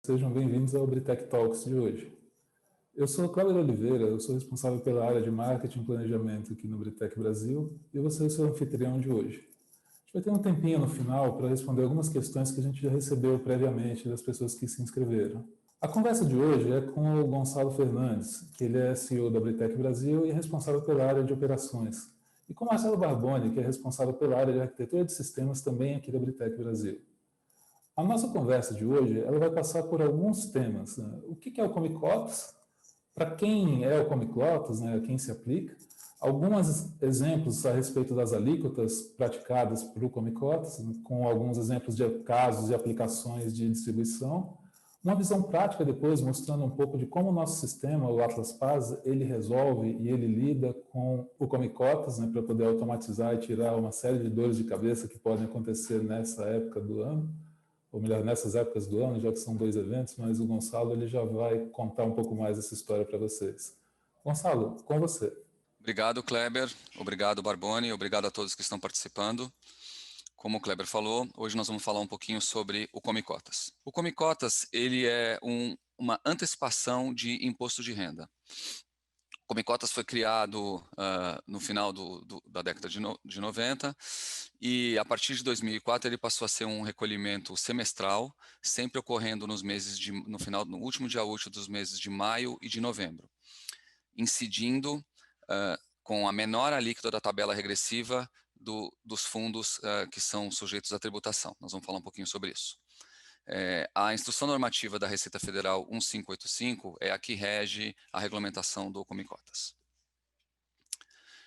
Sejam bem-vindos ao Britec Talks de hoje. Eu sou o Cláudio Oliveira, eu sou responsável pela área de marketing e planejamento aqui no Britec Brasil e eu vou ser o seu anfitrião de hoje. A gente vai ter um tempinho no final para responder algumas questões que a gente já recebeu previamente das pessoas que se inscreveram. A conversa de hoje é com o Gonçalo Fernandes, que ele é CEO da Britec Brasil e é responsável pela área de operações, e com Marcelo Barboni, que é responsável pela área de arquitetura de sistemas também aqui da Britec Brasil. A nossa conversa de hoje ela vai passar por alguns temas. Né? O que é o Comic Cotas? Para quem é o Comic Cotas, né? A quem se aplica? Alguns exemplos a respeito das alíquotas praticadas para o Comic Cotas, né? Com alguns exemplos de casos e aplicações de distribuição. Uma visão prática depois, mostrando um pouco de como o nosso sistema, o Atlas Paz, ele resolve e ele lida com o Comic Cotas, né? Para poder automatizar e tirar uma série de dores de cabeça que podem acontecer nessa época do ano, ou melhor, nessas épocas do ano, já que são dois eventos, mas o Gonçalo ele já vai contar um pouco mais essa história para vocês. Gonçalo, com você. Obrigado, Kleber. Obrigado, Barboni. Obrigado a todos que estão participando. Como o Kleber falou, hoje nós vamos falar um pouquinho sobre o Comicotas. O Comicotas, ele é uma antecipação de imposto de renda. O Comicotas foi criado no final da década de 90 e a partir de 2004 ele passou a ser um recolhimento semestral, sempre ocorrendo no último dia útil dos meses de maio e de novembro, incidindo com a menor alíquota da tabela regressiva dos fundos que são sujeitos à tributação. Nós vamos falar um pouquinho sobre isso. A Instrução Normativa da Receita Federal 1585 é a que rege a regulamentação do Comicotas.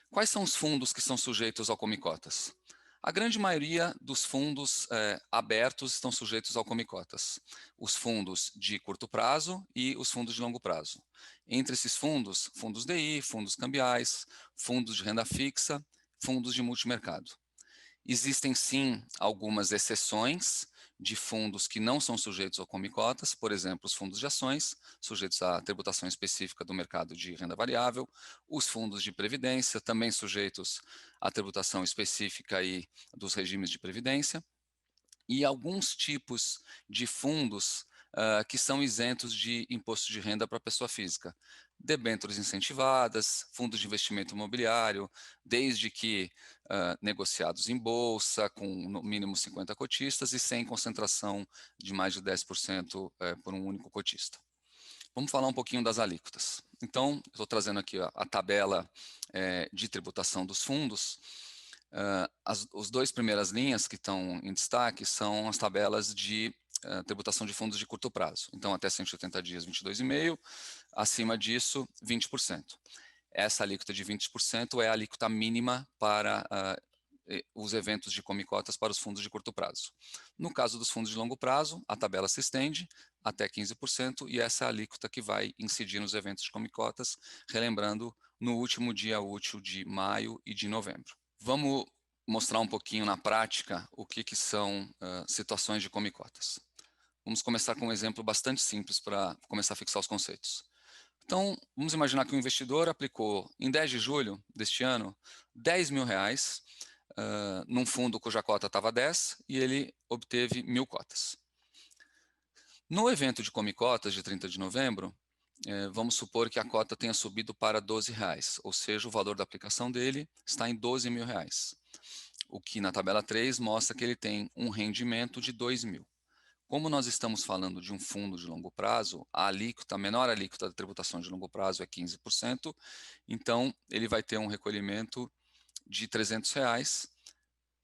Quais são os fundos que são sujeitos ao Comicotas? A grande maioria dos fundos abertos estão sujeitos ao Comicotas. Os fundos de curto prazo e os fundos de longo prazo. Entre esses fundos, fundos DI, fundos cambiais, fundos de renda fixa, fundos de multimercado. Existem sim algumas exceções de fundos que não são sujeitos ao Comicotas, por exemplo, os fundos de ações, sujeitos à tributação específica do mercado de renda variável, os fundos de previdência, também sujeitos à tributação específica aí dos regimes de previdência, e alguns tipos de fundos que são isentos de imposto de renda para a pessoa física. Debêntures incentivadas, fundos de investimento imobiliário, desde que negociados em bolsa, com no mínimo 50 cotistas e sem concentração de mais de 10% por um único cotista. Vamos falar um pouquinho das alíquotas. Então, estou trazendo aqui a tabela de tributação dos fundos. As duas primeiras linhas que estão em destaque são as tabelas de tributação de fundos de curto prazo. Então, até 180 dias, 22,5%, acima disso, 20%. Essa alíquota de 20% é a alíquota mínima para os eventos de comicotas para os fundos de curto prazo. No caso dos fundos de longo prazo, a tabela se estende até 15% e essa é a alíquota que vai incidir nos eventos de comicotas, relembrando, no último dia útil de maio e de novembro. Vamos mostrar um pouquinho na prática o que são situações de comicotas. Vamos começar com um exemplo bastante simples para começar a fixar os conceitos. Então, vamos imaginar que o investidor aplicou, em 10 de julho deste ano, R$10 mil num fundo cuja cota estava 10 e ele obteve 1.000 cotas. No evento de comicotas de 30 de novembro, vamos supor que a cota tenha subido para R$12, ou seja, o valor da aplicação dele está em R$12 mil. O que na tabela 3 mostra que ele tem um rendimento de 2 mil. Como nós estamos falando de um fundo de longo prazo, a menor alíquota da tributação de longo prazo é 15%, então ele vai ter um recolhimento de R$300.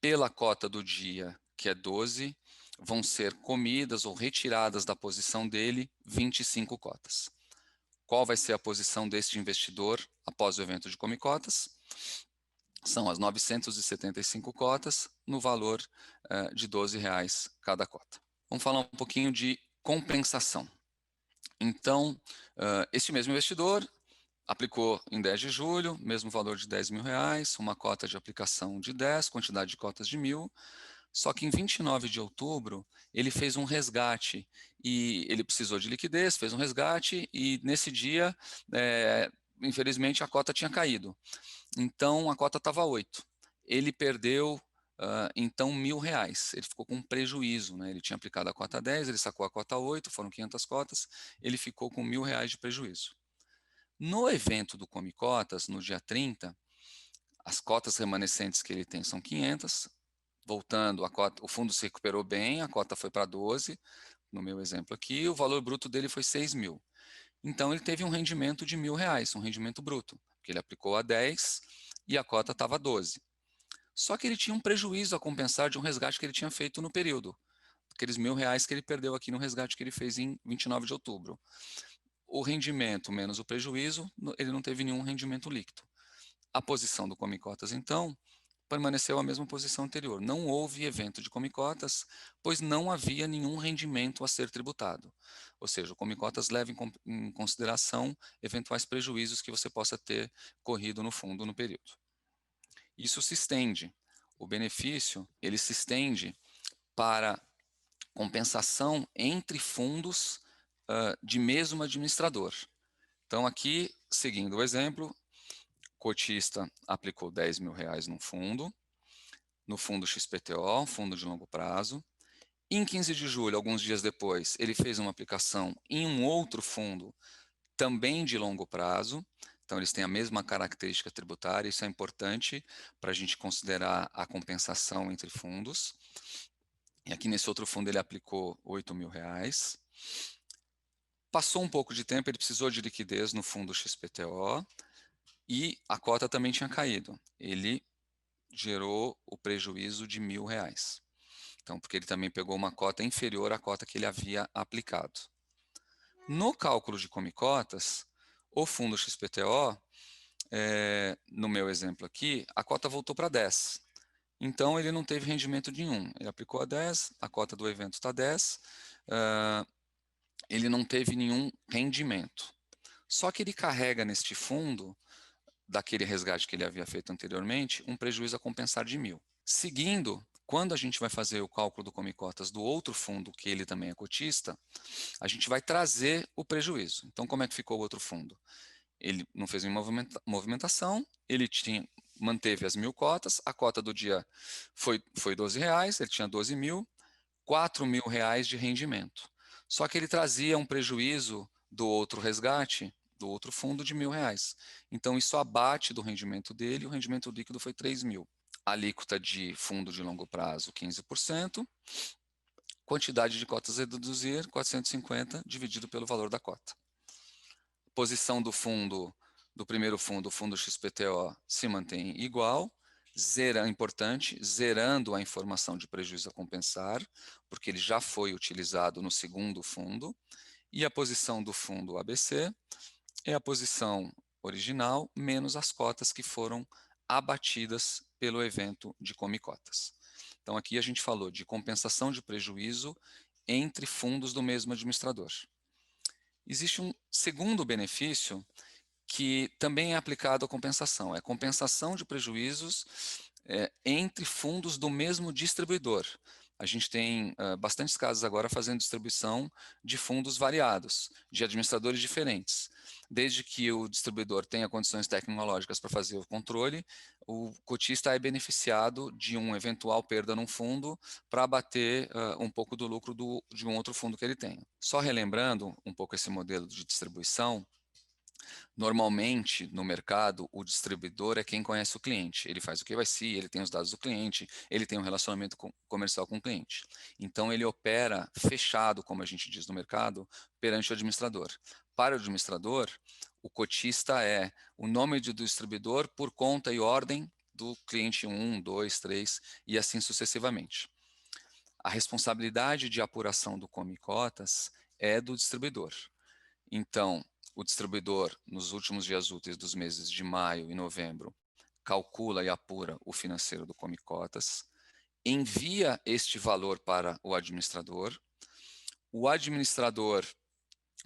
Pela cota do dia, que é 12, vão ser comidas ou retiradas da posição dele 25 cotas. Qual vai ser a posição deste investidor após o evento de comicotas? São as 975 cotas, no valor de R$12 cada cota. Vamos falar um pouquinho de compensação. Então, este mesmo investidor aplicou em 10 de julho, mesmo valor de R$10 mil, uma cota de aplicação de 10, quantidade de cotas de 1.000, só que em 29 de outubro ele fez um resgate e ele precisou de liquidez, fez um resgate e nesse dia, infelizmente, a cota tinha caído. Então, a cota estava 8. Ele perdeu então R$ 1.000, ele ficou com um prejuízo, né? Ele tinha aplicado a cota 10, ele sacou a cota 8, foram 500 cotas, ele ficou com R$ 1.000 de prejuízo. No evento do Come Cotas, no dia 30, as cotas remanescentes que ele tem são 500, voltando, o fundo se recuperou bem, a cota foi para 12, no meu exemplo aqui, o valor bruto dele foi 6.000. Então ele teve um rendimento de R$ 1.000, um rendimento bruto, porque ele aplicou a 10 e a cota estava a 12. Só que ele tinha um prejuízo a compensar de um resgate que ele tinha feito no período, aqueles R$ 1.000 que ele perdeu aqui no resgate que ele fez em 29 de outubro. O rendimento menos o prejuízo, ele não teve nenhum rendimento líquido. A posição do Come Cotas, então, permaneceu a mesma posição anterior. Não houve evento de Come Cotas, pois não havia nenhum rendimento a ser tributado. Ou seja, o Come Cotas leva em consideração eventuais prejuízos que você possa ter corrido no fundo no período. Isso se estende. O benefício, ele se estende para compensação entre fundos de mesmo administrador. Então, aqui, seguindo o exemplo, cotista aplicou R$ 10.000 no fundo XPTO, fundo de longo prazo. Em 15 de julho, alguns dias depois, ele fez uma aplicação em um outro fundo, também de longo prazo. Então, eles têm a mesma característica tributária, isso é importante para a gente considerar a compensação entre fundos. E aqui nesse outro fundo ele aplicou R$ 8.000. Passou um pouco de tempo, ele precisou de liquidez no fundo XPTO e a cota também tinha caído. Ele gerou o prejuízo de R$ 1.000. Então, porque ele também pegou uma cota inferior à cota que ele havia aplicado. No cálculo de Come Cotas, o fundo XPTO, no meu exemplo aqui, a cota voltou para 10. Então, ele não teve rendimento nenhum. Ele aplicou a 10, a cota do evento está 10, ele não teve nenhum rendimento. Só que ele carrega neste fundo, daquele resgate que ele havia feito anteriormente, um prejuízo a compensar de 1.000. Seguindo, quando a gente vai fazer o cálculo do Come Cotas do outro fundo, que ele também é cotista, a gente vai trazer o prejuízo. Então, como é que ficou o outro fundo? Ele não fez nenhuma movimentação, ele manteve as 1.000 cotas, a cota do dia foi R$ 12, ele tinha 12.000, R$ 4.000 de rendimento. Só que ele trazia um prejuízo do outro resgate, do outro fundo, de R$ 1.000. Então, isso abate do rendimento dele, o rendimento líquido foi 3.000. Alíquota de fundo de longo prazo, 15%. Quantidade de cotas a deduzir, 450, dividido pelo valor da cota. Posição do fundo, do primeiro fundo, o fundo XPTO, se mantém igual. Importante, zerando a informação de prejuízo a compensar, porque ele já foi utilizado no segundo fundo. E a posição do fundo ABC é a posição original, menos as cotas que foram abatidas pelo evento de Come Cotas. Então, aqui a gente falou de compensação de prejuízo entre fundos do mesmo administrador. Existe um segundo benefício que também é aplicado à compensação. É compensação de prejuízos entre fundos do mesmo distribuidor. A gente tem bastantes casos agora fazendo distribuição de fundos variados, de administradores diferentes. Desde que o distribuidor tenha condições tecnológicas para fazer o controle, o cotista é beneficiado de uma eventual perda num fundo para abater um pouco do lucro de um outro fundo que ele tenha. Só relembrando um pouco esse modelo de distribuição, normalmente, no mercado, o distribuidor é quem conhece o cliente. Ele faz o KYC, ele tem os dados do cliente, ele tem um relacionamento comercial com o cliente. Então, ele opera fechado, como a gente diz no mercado, perante o administrador. Para o administrador, o cotista é o nome do distribuidor por conta e ordem do cliente 1, 2, 3 e assim sucessivamente. A responsabilidade de apuração do Come Cotas é do distribuidor. Então, o distribuidor, nos últimos dias úteis dos meses de maio e novembro, calcula e apura o financeiro do Come Cotas, envia este valor para o administrador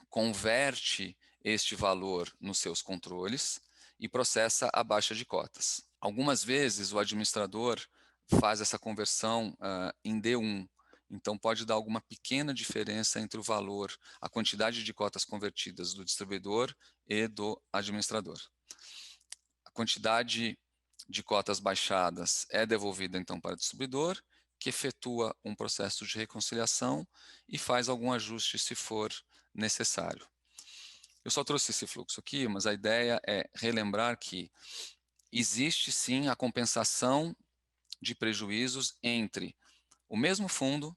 converte este valor nos seus controles e processa a baixa de cotas. Algumas vezes o administrador faz essa conversão em D1, então pode dar alguma pequena diferença entre o valor, a quantidade de cotas convertidas do distribuidor e do administrador. A quantidade de cotas baixadas é devolvida então para o distribuidor, que efetua um processo de reconciliação e faz algum ajuste se for necessário. Eu só trouxe esse fluxo aqui, mas a ideia é relembrar que existe sim a compensação de prejuízos entre o mesmo fundo,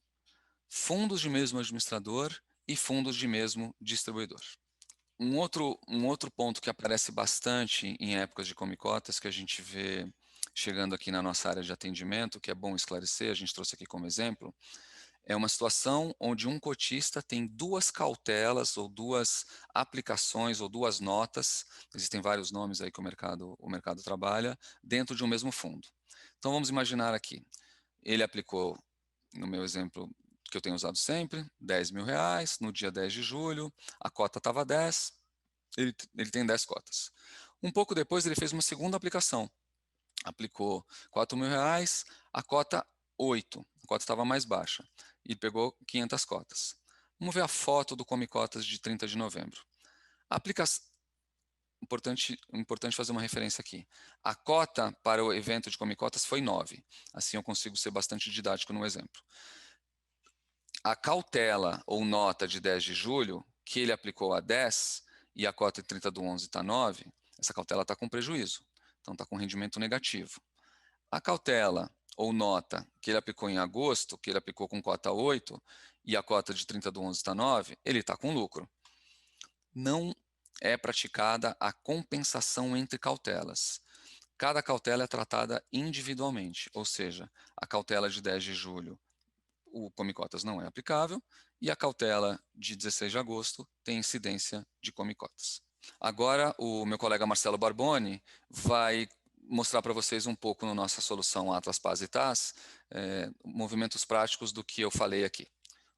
fundos de mesmo administrador e fundos de mesmo distribuidor. Um outro ponto que aparece bastante em épocas de come-cotas, que a gente vê chegando aqui na nossa área de atendimento, que é bom esclarecer, a gente trouxe aqui como exemplo, é uma situação onde um cotista tem duas cautelas ou duas aplicações ou duas notas, existem vários nomes aí que o mercado trabalha, dentro de um mesmo fundo. Então vamos imaginar aqui, ele aplicou, no meu exemplo que eu tenho usado sempre, R$ 10.000, no dia 10 de julho, a cota estava 10, ele tem 10 cotas. Um pouco depois ele fez uma segunda aplicação, aplicou R$ 4.000, a cota 8, a cota estava mais baixa, e pegou 500 cotas. Vamos ver a foto do Come Cotas de 30 de novembro. A aplicação, importante fazer uma referência aqui. A cota para o evento de Come Cotas foi 9, assim eu consigo ser bastante didático no exemplo. A cautela ou nota de 10 de julho, que ele aplicou a 10 e a cota de 30/11 está 9, essa cautela está com prejuízo, então está com rendimento negativo. A cautela ou nota que ele aplicou em agosto, que ele aplicou com cota 8 e a cota de 30/11 está 9, ele está com lucro. Não é praticada a compensação entre cautelas. Cada cautela é tratada individualmente, ou seja, a cautela de 10 de julho o Come Cotas não é aplicável, e a cautela de 16 de agosto tem incidência de Come Cotas. Agora, o meu colega Marcelo Barboni vai mostrar para vocês um pouco na nossa solução Atlas Paz e TAS, movimentos práticos do que eu falei aqui.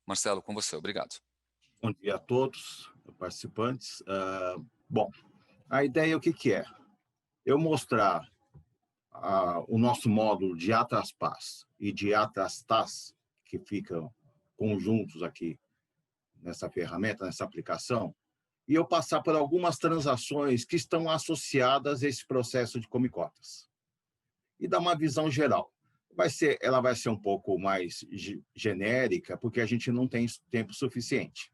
Marcelo, com você, obrigado. Bom dia a todos, participantes. Bom, a ideia o que é? Eu mostrar o nosso módulo de Atlas Paz e de Atlas TAS, que ficam conjuntos aqui nessa ferramenta, nessa aplicação, e eu passar por algumas transações que estão associadas a esse processo de Come Cotas. E dar uma visão geral. Ela vai ser um pouco mais genérica, porque a gente não tem tempo suficiente.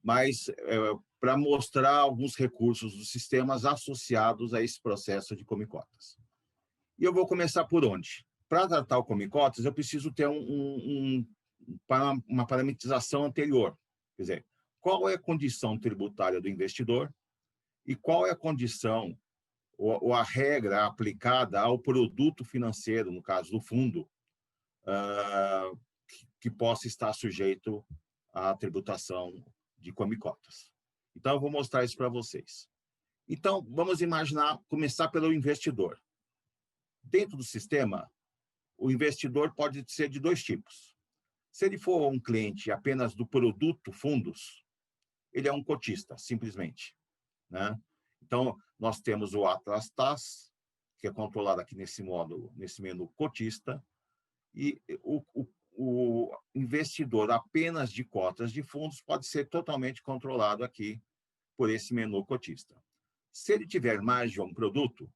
Mas para mostrar alguns recursos dos sistemas associados a esse processo de Come Cotas. E eu vou começar por onde? Para tratar o Come Cotas, eu preciso ter uma parametrização anterior. Quer dizer, qual é a condição tributária do investidor e qual é a condição ou a regra aplicada ao produto financeiro, no caso do fundo, que possa estar sujeito à tributação de Come Cotas. Então, eu vou mostrar isso para vocês. Então, vamos imaginar, começar pelo investidor. Dentro do sistema, o investidor pode ser de dois tipos. Se ele for um cliente apenas do produto fundos, ele é um cotista, simplesmente, né? Então, nós temos o Atlas TAS, que é controlado aqui nesse módulo, nesse menu cotista, e o investidor apenas de cotas de fundos pode ser totalmente controlado aqui por esse menu cotista. Se ele tiver mais de um produto,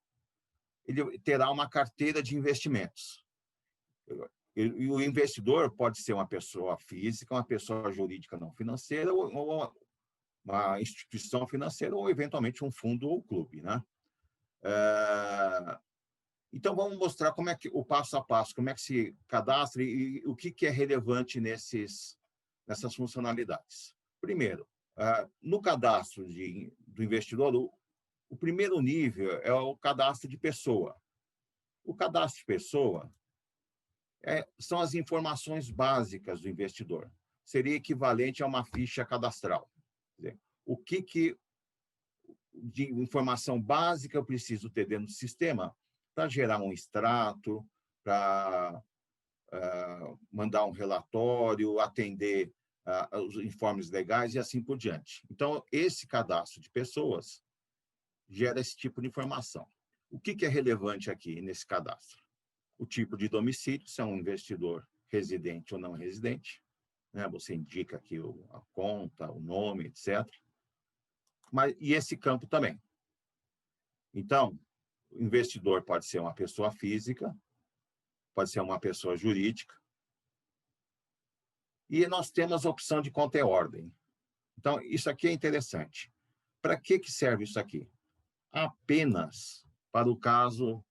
ele terá uma carteira de investimentos. E o investidor pode ser uma pessoa física, uma pessoa jurídica não financeira, ou uma instituição financeira, ou eventualmente um fundo ou clube, né? Então, vamos mostrar como é que o passo a passo, como é que se cadastra e o que é relevante nessas funcionalidades. Primeiro, no cadastro do investidor, o primeiro nível é o cadastro de pessoa. O cadastro de pessoa são as informações básicas do investidor. Seria equivalente a uma ficha cadastral. Quer dizer, o que de informação básica eu preciso ter dentro do sistema para gerar um extrato, para mandar um relatório, atender os informes legais e assim por diante. Então, esse cadastro de pessoas gera esse tipo de informação. O que é relevante aqui nesse cadastro? O tipo de domicílio, se é um investidor residente ou não residente, né? Você indica aqui a conta, o nome, etc. E esse campo também. Então, O investidor pode ser uma pessoa física, pode ser uma pessoa jurídica. E nós temos a opção de conta e ordem. Então, isso aqui é interessante. Para que serve isso aqui? Apenas para o caso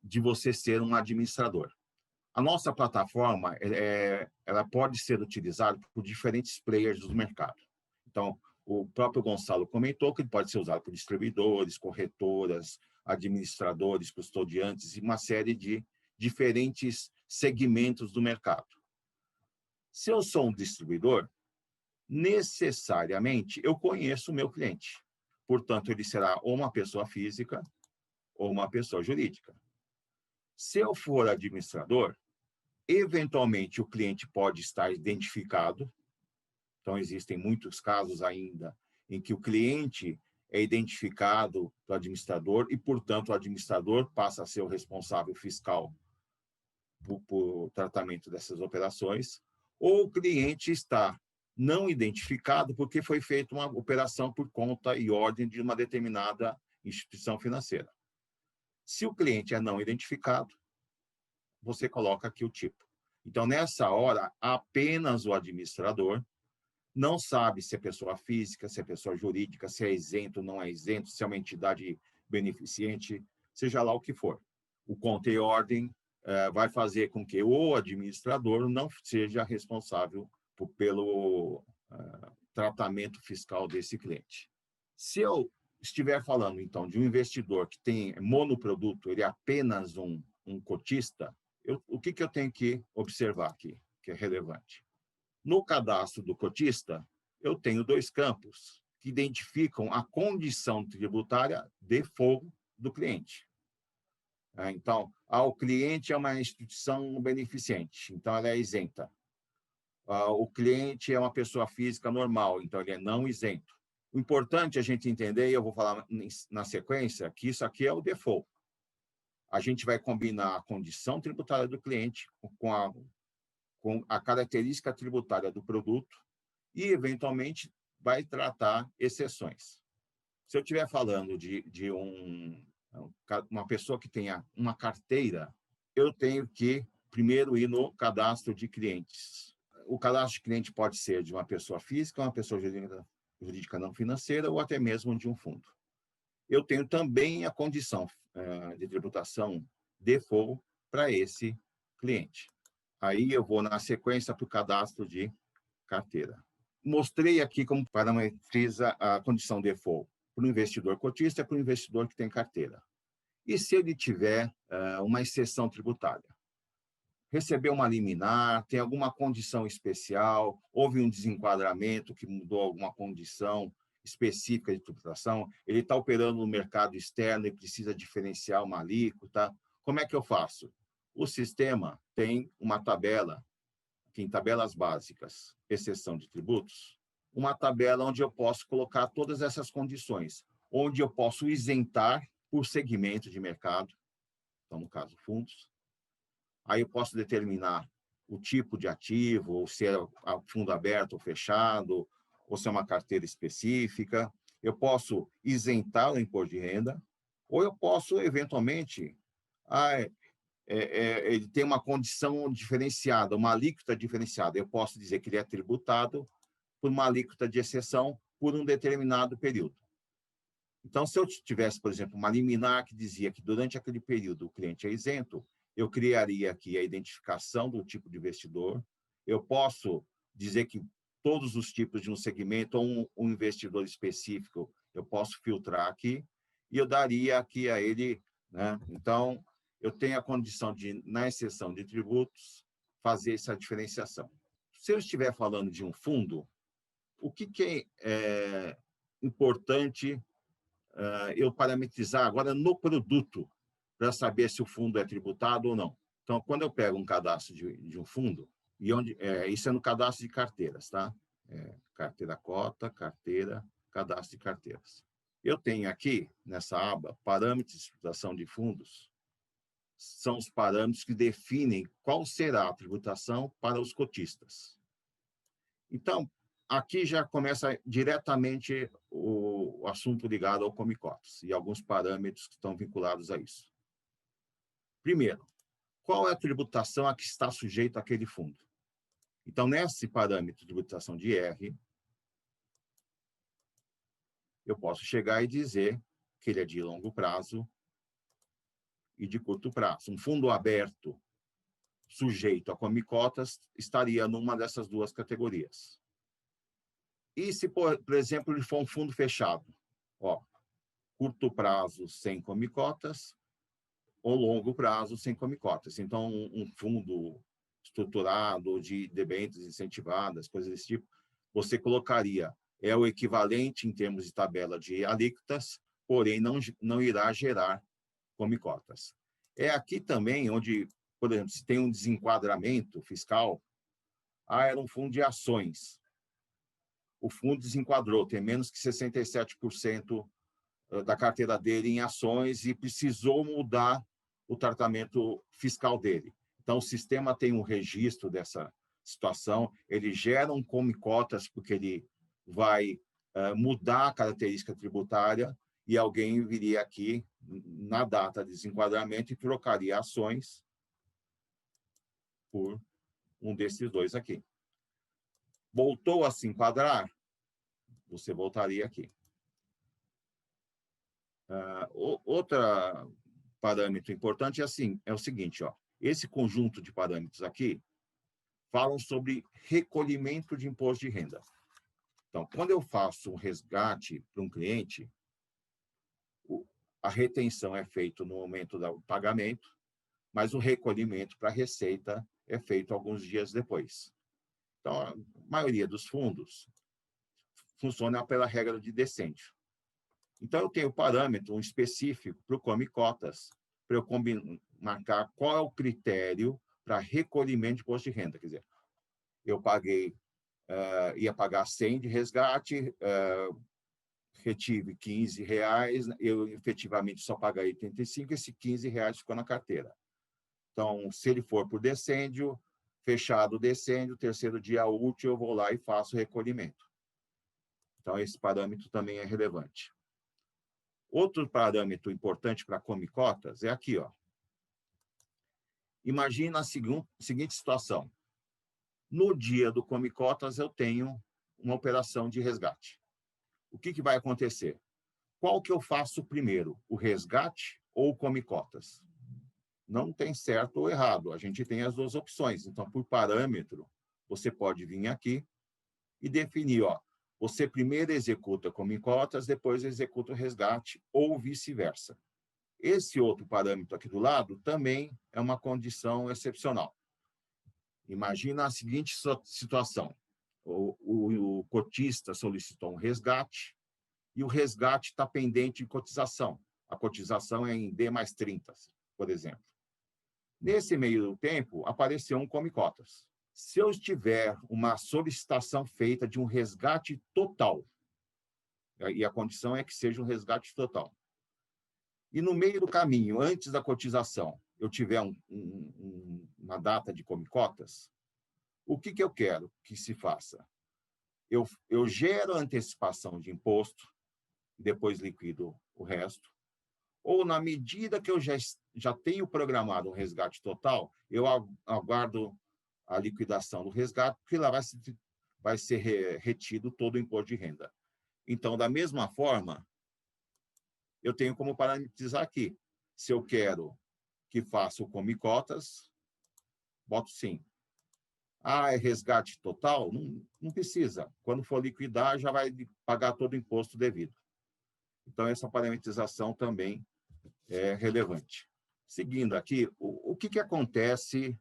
de você ser um administrador. A nossa plataforma ela pode ser utilizada por diferentes players do mercado. Então, o próprio Gonçalo comentou que ele pode ser usado por distribuidores, corretoras, administradores, custodiantes e uma série de diferentes segmentos do mercado. Se eu sou um distribuidor, necessariamente eu conheço o meu cliente. Portanto, ele será ou uma pessoa física ou uma pessoa jurídica. Se eu for administrador, eventualmente o cliente pode estar identificado. Então, existem muitos casos ainda em que o cliente é identificado do administrador e, portanto, o administrador passa a ser o responsável fiscal por tratamento dessas operações, ou o cliente está não identificado porque foi feita uma operação por conta e ordem de uma determinada instituição financeira. Se o cliente é não identificado, você coloca aqui o tipo. Então, nessa hora, apenas o administrador não sabe se é pessoa física, se é pessoa jurídica, se é isento ou não é isento, se é uma entidade beneficente, seja lá o que for. O conta e ordem vai fazer com que o administrador não seja responsável pelo tratamento fiscal desse cliente. Se eu estiver falando, então, de um investidor que tem monoproduto, ele é apenas um cotista, o que eu tenho que observar aqui, que é relevante? No cadastro do cotista, eu tenho 2 campos que identificam a condição tributária default do cliente. Então, o cliente é uma instituição beneficente, então ela é isenta. O cliente é uma pessoa física normal, então ele é não isento. O importante é a gente entender, e eu vou falar na sequência, que isso aqui é o default. A gente vai combinar a condição tributária do cliente com a característica tributária do produto e, eventualmente, vai tratar exceções. Se eu estiver falando de uma pessoa que tenha uma carteira, eu tenho que primeiro ir no cadastro de clientes. O cadastro de cliente pode ser de uma pessoa física, uma pessoa jurídica não financeira ou até mesmo de um fundo. Eu tenho também a condição de tributação default para esse cliente. Aí eu vou na sequência para o cadastro de carteira. Mostrei aqui como parametriza a condição default para o investidor cotista e para o investidor que tem carteira. E se ele tiver uma exceção tributária? Recebeu uma liminar, tem alguma condição especial, houve um desenquadramento que mudou alguma condição específica de tributação, ele está operando no mercado externo e precisa diferenciar uma alíquota. Como é que eu faço? O sistema tem uma tabela, aqui em tabelas básicas, exceção de tributos, uma tabela onde eu posso colocar todas essas condições, onde eu posso isentar por segmento de mercado, então, no caso, fundos. Aí eu posso determinar o tipo de ativo, ou se é fundo aberto ou fechado, ou se é uma carteira específica. Eu posso isentar o imposto de renda, ou eu posso, eventualmente, ele tem uma condição diferenciada, uma alíquota diferenciada. Eu posso dizer que ele é tributado por uma alíquota de exceção por um determinado período. Então, se eu tivesse, por exemplo, uma liminar que dizia que durante aquele período o cliente é isento, eu criaria aqui a identificação do tipo de investidor. Eu posso dizer que todos os tipos de um segmento ou um investidor específico, eu posso filtrar aqui e eu daria aqui a ele, né? Então, eu tenho a condição de, na exceção de tributos, fazer essa diferenciação. Se eu estiver falando de um fundo, o que é importante eu parametrizar agora no produto para saber se o fundo é tributado ou não? Então, quando eu pego um cadastro de um fundo, e isso é no cadastro de carteiras, tá? Carteira cota, carteira, cadastro de carteiras. Eu tenho aqui, nessa aba, parâmetros de tributação de fundos, são os parâmetros que definem qual será a tributação para os cotistas. Então, aqui já começa diretamente o assunto ligado ao Come-Cotas e alguns parâmetros que estão vinculados a isso. Primeiro, qual é a tributação a que está sujeito aquele fundo? Então, nesse parâmetro de tributação de IR, eu posso chegar e dizer que ele é de longo prazo e de curto prazo. Um fundo aberto sujeito a Come-Cotas estaria numa dessas duas categorias. E se, por exemplo, ele for um fundo fechado, ó, curto prazo sem Come-Cotas ou longo prazo sem Come-Cotas. Então, um fundo estruturado de debêntures incentivadas, coisas desse tipo, você colocaria, é o equivalente em termos de tabela de alíquotas, porém não irá gerar Come-Cotas. É aqui também onde, por exemplo, se tem um desenquadramento fiscal, era um fundo de ações. O fundo desenquadrou, tem menos que 67% da carteira dele em ações e precisou mudar o tratamento fiscal dele. Então, o sistema tem um registro dessa situação, ele gera um Come-Cotas porque ele vai mudar a característica tributária e alguém viria aqui na data de desenquadramento e trocaria ações por um desses dois aqui. Voltou a se enquadrar, você voltaria aqui. Outro parâmetro importante é o seguinte, ó, esse conjunto de parâmetros aqui falam sobre recolhimento de imposto de renda. Então, quando eu faço um resgate para um cliente, a retenção é feita no momento do pagamento, mas o recolhimento para a Receita é feito alguns dias depois. Então, a maioria dos fundos funciona pela regra de decêndio. Então, eu tenho parâmetro específico para o Come-Cotas, para eu marcar qual é o critério para recolhimento de imposto de renda. Quer dizer, eu paguei, ia pagar 100 de resgate, retive R$15, eu efetivamente só paguei 85, esse R$15 ficou na carteira. Então, se ele for por decêndio, fechado o decêndio, terceiro dia útil, eu vou lá e faço o recolhimento. Então, esse parâmetro também é relevante. Outro parâmetro importante para Come-Cotas é aqui, ó. Imagina a seguinte situação. No dia do Come-Cotas, eu tenho uma operação de resgate. O que vai acontecer? Qual que eu faço primeiro, o resgate ou o Come-Cotas? Não tem certo ou errado, a gente tem as duas opções. Então, por parâmetro, você pode vir aqui e definir, ó, você primeiro executa Come-Cotas, depois executa o resgate, ou vice-versa. Esse outro parâmetro aqui do lado também é uma condição excepcional. Imagina a seguinte situação. O cotista solicitou um resgate e o resgate está pendente de cotização. A cotização é em D mais 30, por exemplo. Nesse meio tempo, apareceu um Come-Cotas. Se eu tiver uma solicitação feita de um resgate total, e a condição é que seja um resgate total, e no meio do caminho, antes da cotização, eu tiver uma data de Come-Cotas, o que eu quero que se faça? Eu gero a antecipação de imposto, depois liquido o resto, ou na medida que eu já tenho programado um resgate total, eu aguardo a liquidação do resgate, porque lá vai ser retido todo o imposto de renda. Então, da mesma forma, eu tenho como parametrizar aqui. Se eu quero que faça o Come-Cotas, boto sim. É resgate total? Não precisa. Quando for liquidar, já vai pagar todo o imposto devido. Então, essa parametrização também é relevante. Seguindo aqui, o que acontece,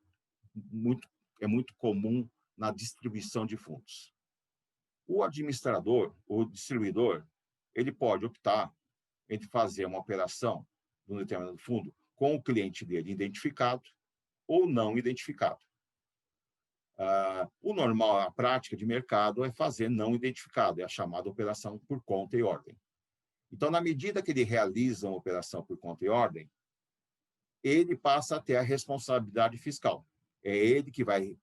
é muito comum na distribuição de fundos. O administrador, o distribuidor, ele pode optar entre fazer uma operação de um determinado fundo com o cliente dele identificado ou não identificado. O normal, a prática de mercado é fazer não identificado, é a chamada operação por conta e ordem. Então, na medida que ele realiza uma operação por conta e ordem, ele passa a ter a responsabilidade fiscal. É ele que vai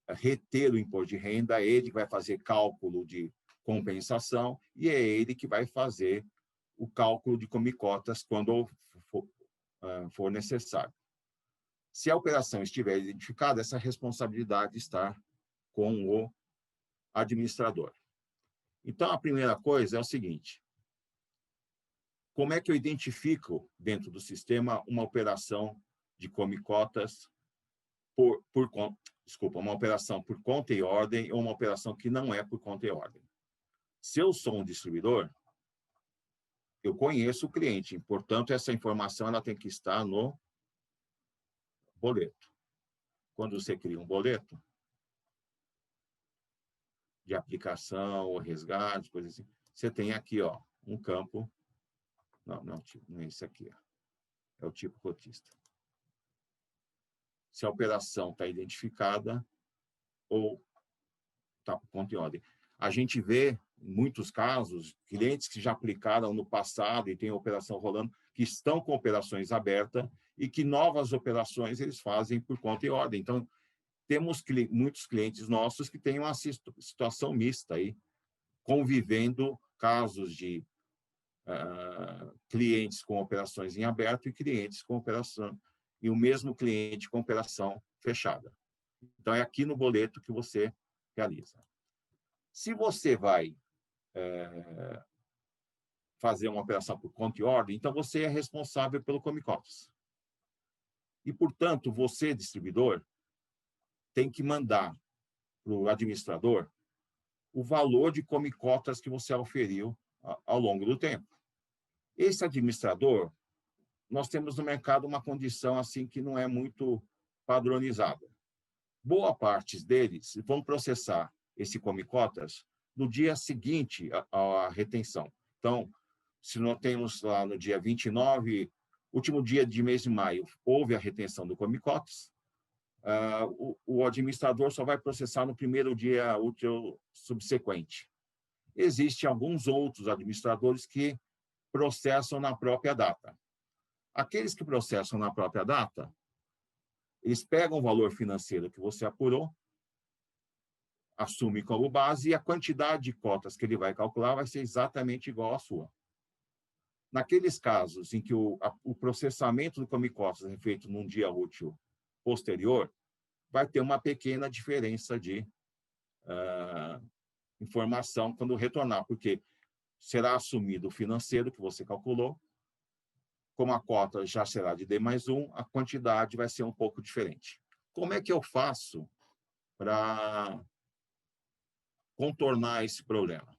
reter o imposto de renda, é ele que vai fazer cálculo de compensação e é ele que vai fazer o cálculo de comicotas quando for necessário. Se a operação estiver identificada, essa responsabilidade está com o administrador. Então, a primeira coisa é o seguinte: como é que eu identifico dentro do sistema uma operação de comicotas uma operação por conta e ordem ou uma operação que não é por conta e ordem? Se eu sou um distribuidor, eu conheço o cliente, portanto, essa informação ela tem que estar no boleto. Quando você cria um boleto de aplicação ou resgate, coisa assim, você tem aqui, ó, um campo. Não é esse aqui, ó. É o tipo cotista. Se a operação está identificada ou está por conta e ordem. A gente vê, em muitos casos, clientes que já aplicaram no passado e têm operação rolando, que estão com operações abertas e que novas operações eles fazem por conta e ordem. Então, temos muitos clientes nossos que têm uma situação mista aí, convivendo casos de clientes com operações em aberto e clientes com operação, e o mesmo cliente com operação fechada. Então, é aqui no boleto que você realiza. Se você vai fazer uma operação por conta e ordem, então você é responsável pelo comicotas. E, portanto, você, distribuidor, tem que mandar para o administrador o valor de comicotas que você auferiu ao longo do tempo. Esse administrador, nós temos no mercado uma condição assim que não é muito padronizada. Boa parte deles vão processar esse comicotas no dia seguinte à retenção. Então, se nós temos lá no dia 29, último dia de mês de maio, houve a retenção do comicotas, o administrador só vai processar no primeiro dia útil subsequente. Existem alguns outros administradores que processam na própria data. Aqueles que processam na própria data, eles pegam o valor financeiro que você apurou, assume como base e a quantidade de cotas que ele vai calcular vai ser exatamente igual à sua. Naqueles casos em que o processamento do comicotas é feito num dia útil posterior, vai ter uma pequena diferença de informação quando retornar, porque será assumido o financeiro que você calculou, como a cota já será de D+1, a quantidade vai ser um pouco diferente. Como é que eu faço para contornar esse problema?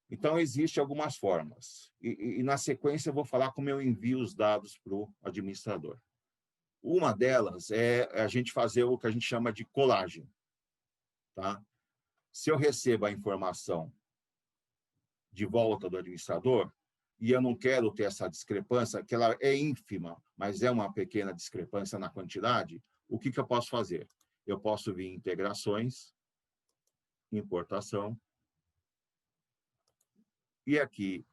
Então, existem algumas formas. E, na sequência, eu vou falar como eu envio os dados para o administrador. Uma delas é a gente fazer o que a gente chama de colagem. Tá? Se eu recebo a informação de volta do administrador, e eu não quero ter essa discrepância, que ela é ínfima, mas é uma pequena discrepância na quantidade, o que eu posso fazer? Eu posso vir em integrações, importação, e aqui,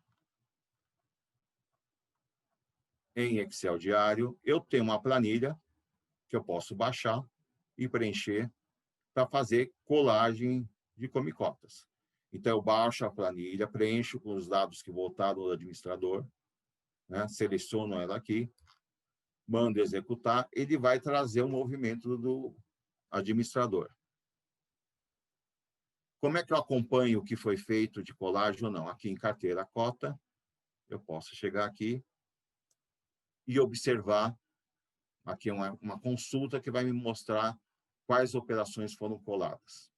em Excel diário, eu tenho uma planilha que eu posso baixar e preencher para fazer colagem de comicotas. Então, eu baixo a planilha, preencho com os dados que voltaram do administrador, né? Seleciono ela aqui, mando executar, ele vai trazer o movimento do administrador. Como é que eu acompanho o que foi feito de colagem ou não? Aqui em carteira cota, eu posso chegar aqui e observar, aqui uma consulta que vai me mostrar quais operações foram coladas.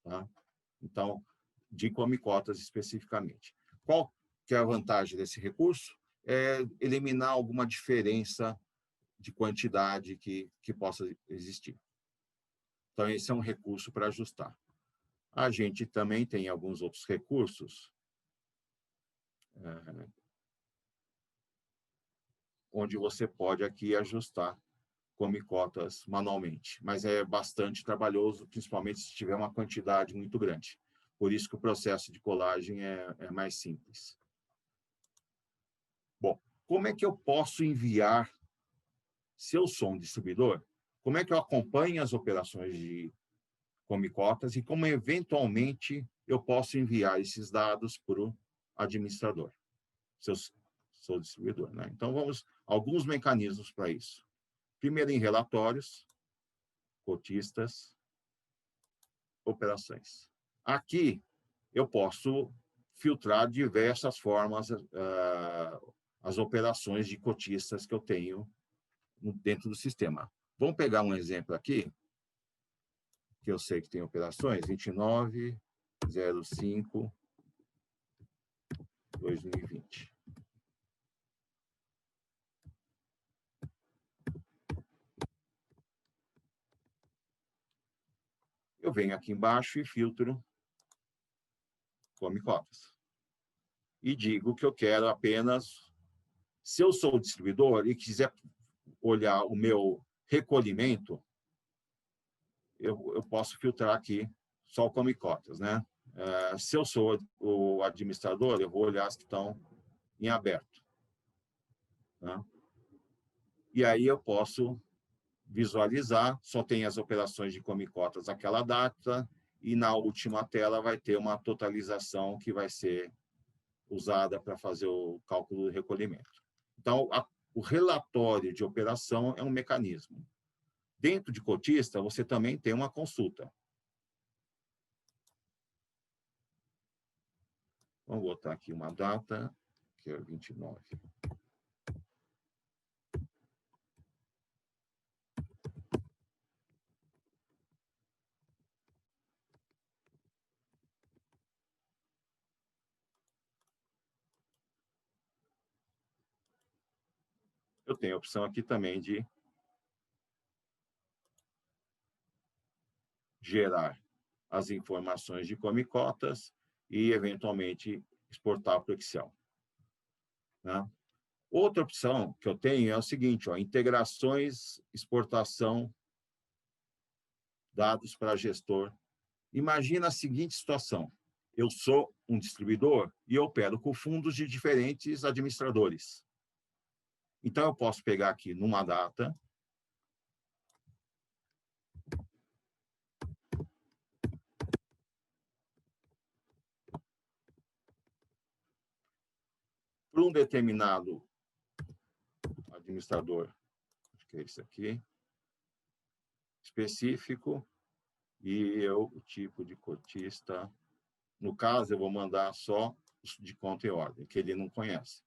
Tá? Então, de comicotas especificamente. Qual que é a vantagem desse recurso? É eliminar alguma diferença de quantidade que possa existir. Então, esse é um recurso para ajustar. A gente também tem alguns outros recursos onde você pode aqui ajustar comicotas manualmente, mas é bastante trabalhoso, principalmente se tiver uma quantidade muito grande. Por isso que o processo de colagem é mais simples. Bom, como é que eu posso enviar, se eu sou um distribuidor, como é que eu acompanho as operações de comicotas e como, eventualmente, eu posso enviar esses dados para o administrador, se eu sou distribuidor, né? Então, alguns mecanismos para isso. Primeiro, em relatórios, cotistas, operações. Aqui, eu posso filtrar diversas formas as operações de cotistas que eu tenho dentro do sistema. Vamos pegar um exemplo aqui, que eu sei que tem operações, 29/05/2020. Eu venho aqui embaixo e filtro comicotas. E digo que eu quero apenas... Se eu sou o distribuidor e quiser olhar o meu recolhimento, eu posso filtrar aqui só o comicotas, né? Se eu sou o administrador, eu vou olhar as que estão em aberto, né? E aí eu posso visualizar, só tem as operações de comicotas naquela data, e na última tela vai ter uma totalização que vai ser usada para fazer o cálculo do recolhimento. Então, o relatório de operação é um mecanismo. Dentro de cotista, você também tem uma consulta. Vamos botar aqui uma data, que é 29. Eu tenho a opção aqui também de gerar as informações de comicotas e, eventualmente, exportar para o Excel, né? Outra opção que eu tenho é o seguinte, ó, integrações, exportação, dados para gestor. Imagina a seguinte situação. Eu sou um distribuidor e eu opero com fundos de diferentes administradores. Então, eu posso pegar aqui numa data, para um determinado administrador, acho que é esse aqui, específico, e o tipo de cotista, no caso, eu vou mandar só de conta e ordem, que ele não conhece.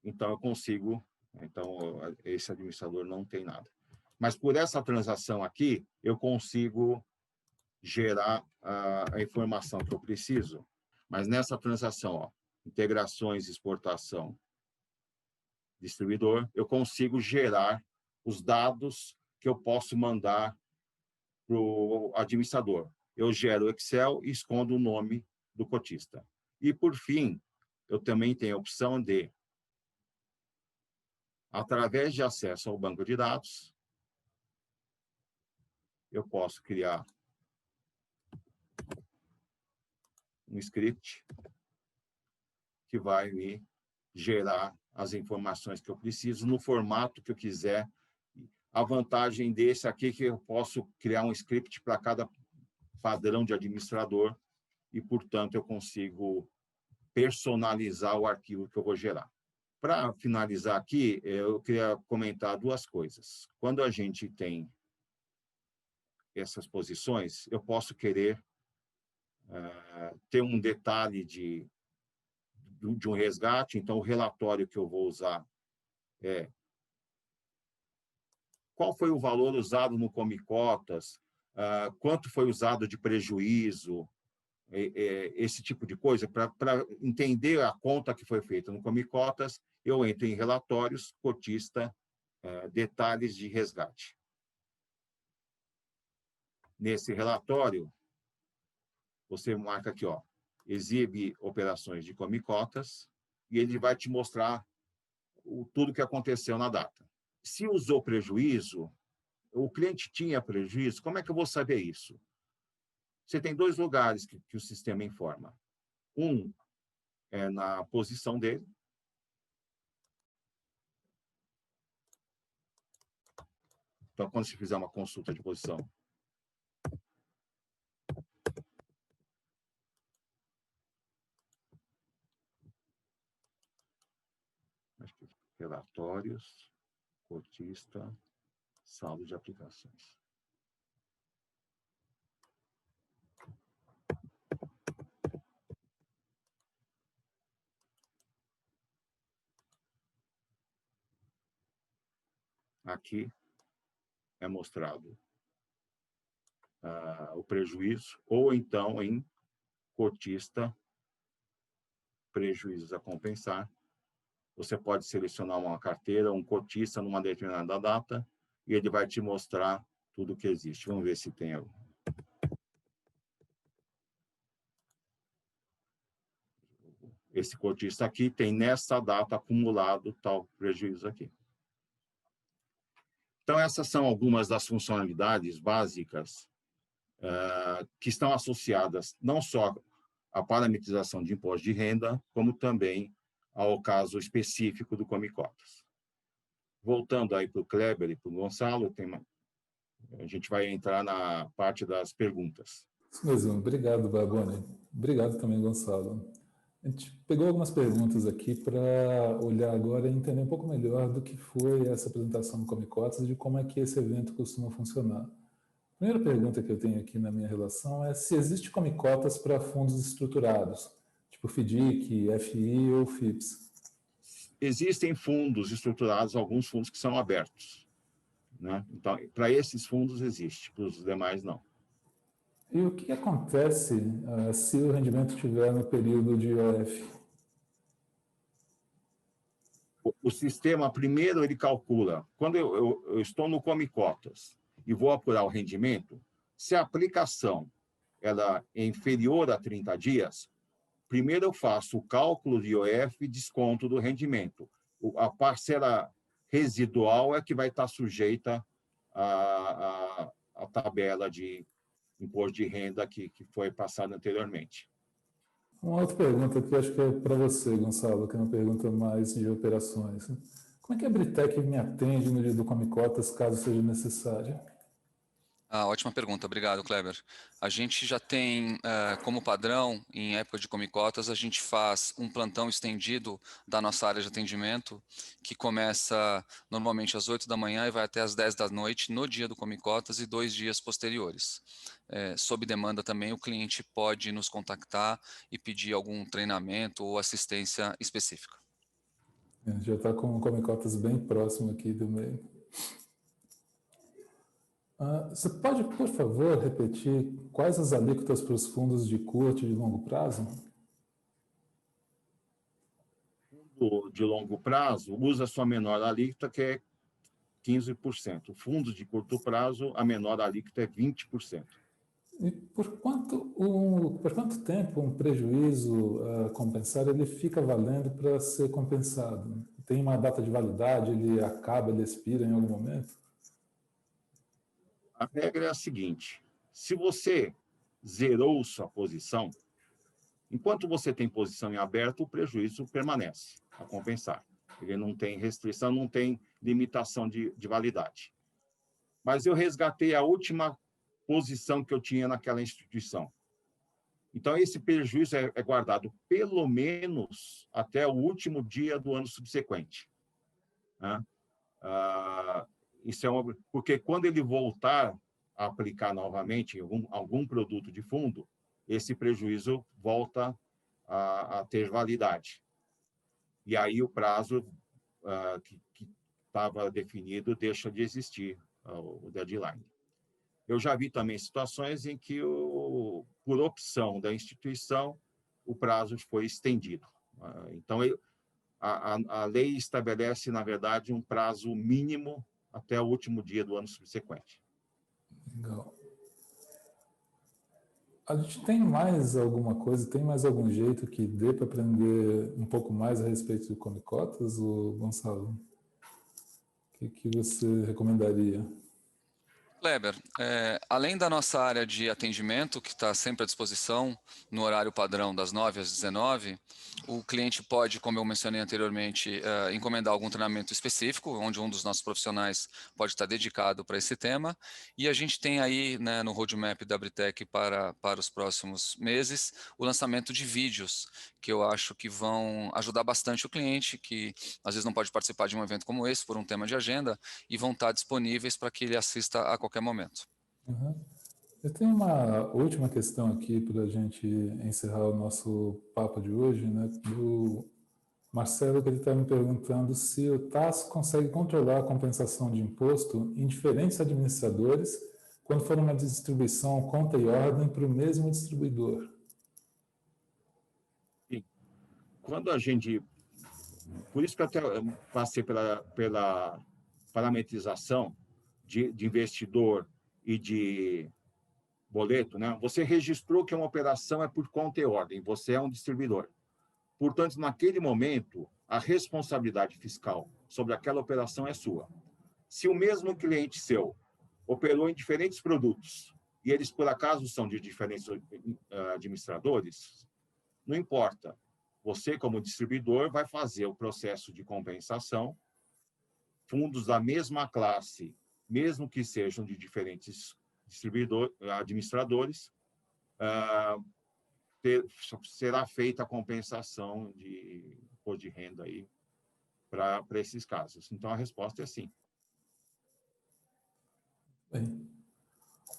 Então, eu consigo, então, esse administrador não tem nada. Mas por essa transação aqui, eu consigo gerar a informação que eu preciso. Mas nessa transação, ó, integrações, exportação, distribuidor, eu consigo gerar os dados que eu posso mandar para o administrador. Eu gero o Excel e escondo o nome do cotista. E, por fim, eu também tenho a opção de, através de acesso ao banco de dados, eu posso criar um script que vai me gerar as informações que eu preciso no formato que eu quiser. A vantagem desse aqui é que eu posso criar um script para cada padrão de administrador e, portanto, eu consigo personalizar o arquivo que eu vou gerar. Para finalizar aqui, eu queria comentar duas coisas. Quando a gente tem essas posições, eu posso querer ter um detalhe de um resgate, então o relatório que eu vou usar é qual foi o valor usado no Comicotas, quanto foi usado de prejuízo, esse tipo de coisa, para entender a conta que foi feita no Comicotas, eu entro em relatórios, cotista, detalhes de resgate. Nesse relatório, você marca aqui, ó, exibe operações de Comicotas, e ele vai te mostrar tudo que aconteceu na data. Se usou prejuízo, o cliente tinha prejuízo, como é que eu vou saber isso? Você tem dois lugares que o sistema informa. Um é na posição dele. Então, quando você fizer uma consulta de posição, Relatórios, cotista, saldo de aplicações. Aqui é mostrado o prejuízo, ou então em cotista, prejuízos a compensar. Você pode selecionar uma carteira, um cotista numa determinada data, e ele vai te mostrar tudo que existe. Vamos ver se tem algo. Esse cotista aqui tem nessa data acumulado tal prejuízo aqui. Então, essas são algumas das funcionalidades básicas que estão associadas não só à parametrização de imposto de renda, como também ao caso específico do Comicotas. Voltando aí para o Kleber e para o Gonçalo, a gente vai entrar na parte das perguntas. Isso mesmo, obrigado, Barboni. Obrigado também, Gonçalo. A gente pegou algumas perguntas aqui para olhar agora e entender um pouco melhor do que foi essa apresentação do Comicotas e de como é que esse evento costuma funcionar. A primeira pergunta que eu tenho aqui na minha relação é se existe Comicotas para fundos estruturados, tipo FDIC, FI ou FIPS. Existem fundos estruturados, alguns fundos que são abertos, né? Então, para esses fundos existe, para os demais não. E o que acontece se o rendimento estiver no período de IOF? O sistema, primeiro, ele calcula. Quando eu estou no Comicotas e vou apurar o rendimento, se a aplicação ela é inferior a 30 dias, primeiro eu faço o cálculo de IOF e desconto do rendimento. A parcela residual é que vai estar sujeita à tabela de imposto de renda que foi passada anteriormente. Uma outra pergunta que acho que é para você, Gonçalo, que é uma pergunta mais de operações. Como é que a Britec me atende no dia do Comicotas, caso seja necessário? Ótima pergunta, obrigado, Kleber. A gente já tem como padrão, em época de Comicotas, a gente faz um plantão estendido da nossa área de atendimento, que começa normalmente às 8 da manhã e vai até às 10 da noite, no dia do Comicotas e 2 dias posteriores. Sob demanda também, o cliente pode nos contactar e pedir algum treinamento ou assistência específica. Já está com o Comicotas bem próximo aqui do meio. Você pode, por favor, repetir quais as alíquotas para os fundos de curto e de longo prazo? Fundo de longo prazo usa sua menor alíquota, que é 15%. Fundos de curto prazo, a menor alíquota é 20%. E por quanto tempo um prejuízo compensado ele fica valendo para ser compensado? Tem uma data de validade, ele acaba, ele expira em algum momento? A regra é a seguinte: se você zerou sua posição, enquanto você tem posição em aberto, o prejuízo permanece a compensar. Ele não tem restrição, não tem limitação de validade. Mas eu resgatei a última posição que eu tinha naquela instituição. Então, esse prejuízo é guardado pelo menos até o último dia do ano subsequente, né? Isso é porque quando ele voltar a aplicar novamente em algum produto de fundo, esse prejuízo volta a ter validade. E aí o prazo que estava definido deixa de existir, o deadline. Eu já vi também situações em que, por opção da instituição, o prazo foi estendido. Então, a lei estabelece, na verdade, um prazo mínimo até o último dia do ano subsequente. Legal. A gente tem mais alguma coisa, tem mais algum jeito que dê para aprender um pouco mais a respeito do Comicotas, Gonçalo? O que você recomendaria? Kleber, além da nossa área de atendimento, que está sempre à disposição no horário padrão das 9 às 19, o cliente pode, como eu mencionei anteriormente, encomendar algum treinamento específico, onde um dos nossos profissionais pode estar dedicado para esse tema. E a gente tem aí, né, no roadmap da Britec para os próximos meses, o lançamento de vídeos, que eu acho que vão ajudar bastante o cliente, que às vezes não pode participar de um evento como esse, por um tema de agenda, e vão estar disponíveis para que ele assista a qualquer momento. Uhum. Eu tenho uma última questão aqui para a gente encerrar o nosso papo de hoje, né? Do Marcelo, que ele está me perguntando se o TAS consegue controlar a compensação de imposto em diferentes administradores quando for uma distribuição conta e ordem para o mesmo distribuidor. E quando a gente... Por isso que eu até passei pela parametrização de investidor e de boleto, né? Você registrou que uma operação é por conta e ordem, você é um distribuidor. Portanto, naquele momento, a responsabilidade fiscal sobre aquela operação é sua. Se o mesmo cliente seu operou em diferentes produtos e eles, por acaso, são de diferentes administradores, não importa. Você, como distribuidor, vai fazer o processo de compensação, fundos da mesma classe, mesmo que sejam de diferentes administradores, será feita a compensação de imposto de renda aí para esses casos. Então, a resposta é sim. Bem.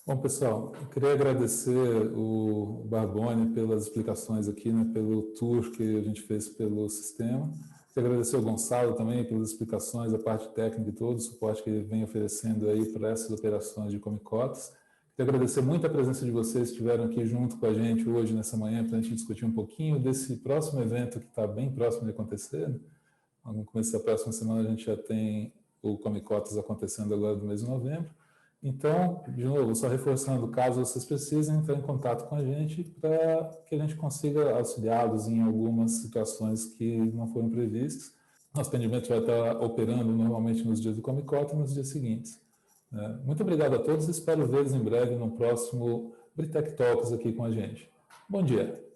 Bom, pessoal, eu queria agradecer o Barboni pelas explicações aqui, né, pelo tour que a gente fez pelo sistema. Queria agradecer ao Gonçalo também pelas explicações, a parte técnica e todo o suporte que ele vem oferecendo aí para essas operações de Comicotas. Queria agradecer muito a presença de vocês que estiveram aqui junto com a gente hoje, nessa manhã, para a gente discutir um pouquinho desse próximo evento que está bem próximo de acontecer. No começo da próxima semana a gente já tem o Comicotas acontecendo agora no mês de novembro. Então, de novo, só reforçando, caso vocês precisem, entrar em contato com a gente para que a gente consiga auxiliá-los em algumas situações que não foram previstas. Nosso atendimento vai estar operando normalmente nos dias do Comicota e nos dias seguintes. Muito obrigado a todos e espero vê-los em breve no próximo Britec Talks aqui com a gente. Bom dia!